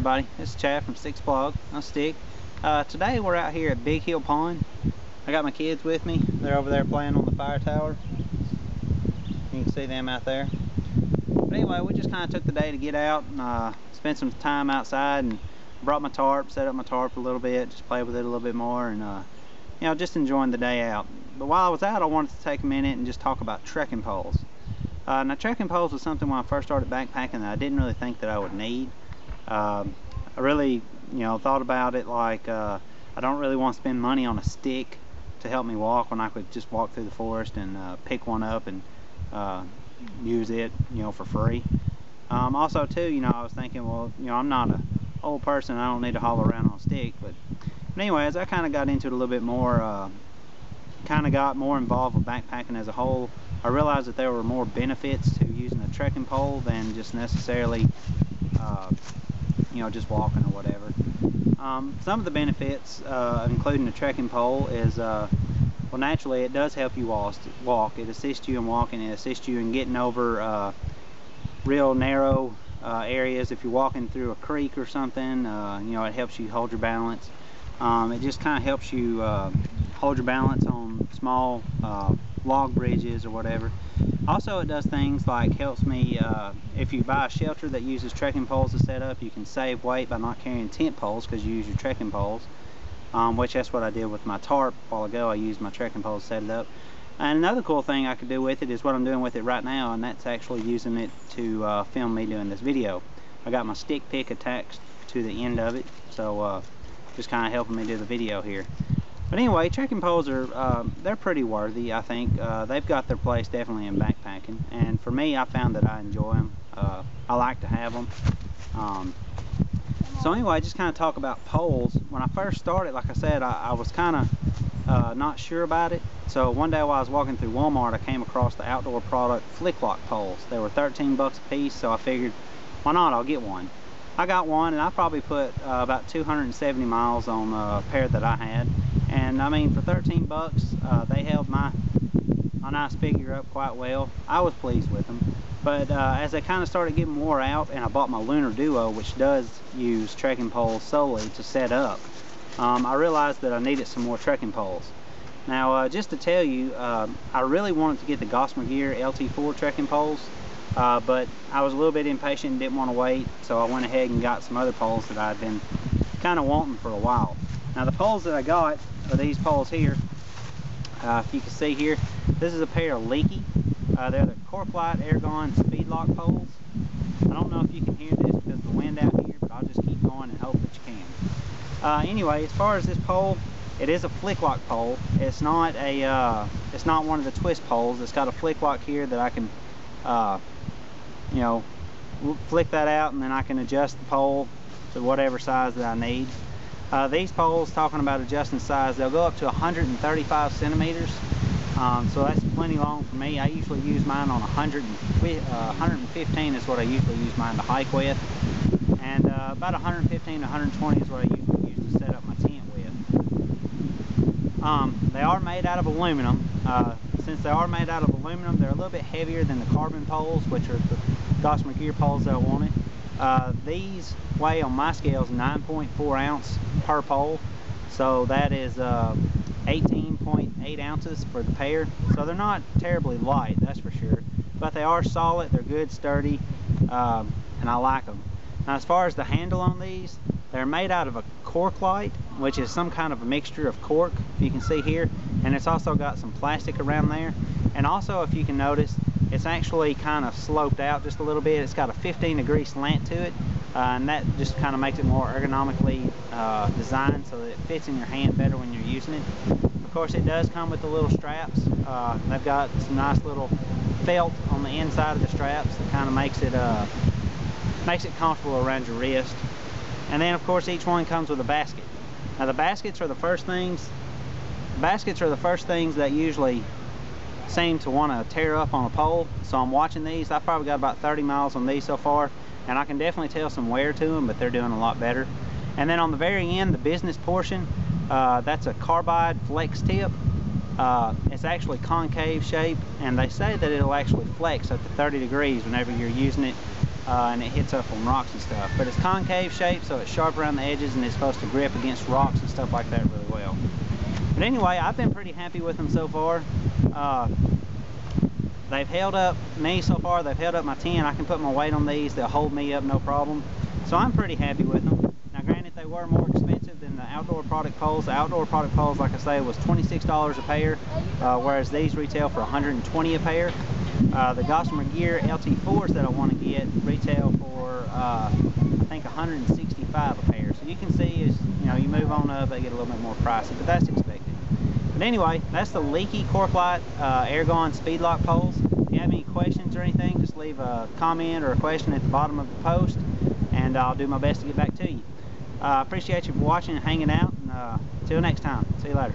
everybody, it's Chad from Speedlock. I'm Stick. Today we're out here at Big Hill Pond. I got my kids with me. They're over there playing on the fire tower. You can see them out there. But anyway, we just kind of took the day to get out and spend some time outside, and brought my tarp, set up my tarp a little bit, just played with it a little bit more, and you know, just enjoying the day out. But while I was out, I wanted to take a minute and just talk about trekking poles. Now, trekking poles was something when I first started backpacking that I didn't really think that I would need. I really, thought about it like I don't really want to spend money on a stick to help me walk when I could just walk through the forest and pick one up and use it, for free. Also, too, I was thinking, well, I'm not an old person. I don't need to haul around on a stick. But anyway, as I kind of got into it a little bit more, kind of got more involved with backpacking as a whole, I realized that there were more benefits to using a trekking pole than just necessarily, just walking or whatever. Some of the benefits, including the trekking pole, is, well, naturally it does help you walk. It assists you in walking. It assists you in getting over real narrow areas. If you're walking through a creek or something, it helps you hold your balance. It just kind of helps you hold your balance on small log bridges or whatever. Also, it does things like helps me, if you buy a shelter that uses trekking poles to set up, you can save weight by not carrying tent poles because you use your trekking poles, which that's what I did with my tarp a while ago. I used my trekking poles to set it up. And another cool thing I could do with it is what I'm doing with it right now, and that's actually using it to film me doing this video. I got my stick pick attached to the end of it, so just kind of helping me do the video here. But anyway, trekking poles are, they're pretty worthy, I think. They've got their place definitely in backpacking. And for me, I found that I enjoy them. I like to have them. So anyway, just kind of talk about poles. When I first started, like I said, I was kind of not sure about it. So one day while I was walking through Walmart, I came across the outdoor product Speedlock poles. They were 13 bucks a piece, so I figured, why not, I'll get one. I got one, and I probably put about 270 miles on a pair that I had. And I mean, for 13 bucks, they held my nice figure up quite well. I was pleased with them. But as they kind of started getting wore out, and I bought my Lunar Duo, which does use trekking poles solely to set up, I realized that I needed some more trekking poles. Now, just to tell you, I really wanted to get the Gossamer Gear LT4 trekking poles, but I was a little bit impatient and didn't want to wait, so I went ahead and got some other poles that I'd been kind of wanting for a while. Now, the poles that I got are these poles here. If you can see here, this is a pair of Leki. They're the CorkLite Aergon Speedlock poles. I don't know if you can hear this because of the wind out here, but I'll just keep going and hope that you can. Anyway, as far as this pole, it is a flick lock pole. It's not a, it's not one of the twist poles. It's got a flick lock here that I can, flick that out, and then I can adjust the pole to whatever size that I need. These poles, talking about adjusting size, they'll go up to 135 centimeters. So that's plenty long for me. I usually use mine on 115 is what I usually use mine to hike with. And about 115 to 120 is what I usually use to set up my tent with. They are made out of aluminum. Since they are made out of aluminum, they're a little bit heavier than the carbon poles, which are the Gossamer Gear poles that I wanted. These weigh on my scales 9.4 ounce per pole, so that is 18.8 ounces for the pair. So they're not terribly light, that's for sure, but they are solid. They're good, sturdy, and I like them. Now, as far as the handle on these, they're made out of a CorkLite, which is some kind of a mixture of cork, if you can see here, and it's also got some plastic around there. And also, if you can notice, it's actually kind of sloped out just a little bit. It's got a 15-degree slant to it, and that just kind of makes it more ergonomically designed so that it fits in your hand better when you're using it. Of course, it does come with the little straps. They've got some nice little felt on the inside of the straps that kind of makes it comfortable around your wrist. And then, of course, each one comes with a basket. Now, the baskets are the first things. Baskets are the first things that usually seem to want to tear up on a pole. So I'm watching these. I've probably got about 30 miles on these so far, and I can definitely tell some wear to them, but they're doing a lot better. And then on the very end, the business portion, that's a carbide flex tip. It's actually concave shape, and they say that it'll actually flex up to 30 degrees whenever you're using it and it hits up on rocks and stuff. But it's concave shaped, so it's sharp around the edges, and it's supposed to grip against rocks and stuff like that really well. But anyway, I've been pretty happy with them so far. They've held up me so far. They've held up my 10. I can put my weight on these. They'll hold me up no problem. So I'm pretty happy with them. Now granted, they were more expensive than the outdoor product poles. The outdoor product poles, like I say, was $26 a pair, whereas these retail for $120 a pair. The Gossamer Gear LT4s that I want to get retail for I think $165 a pair. So you can see as you move on up, they get a little bit more pricey, but that's expected. But anyway, that's the Leki CorkLite Aergon Speedlock poles. If you have any questions or anything, just leave a comment or a question at the bottom of the post, and I'll do my best to get back to you. Appreciate you for watching and hanging out, and until next time, see you later.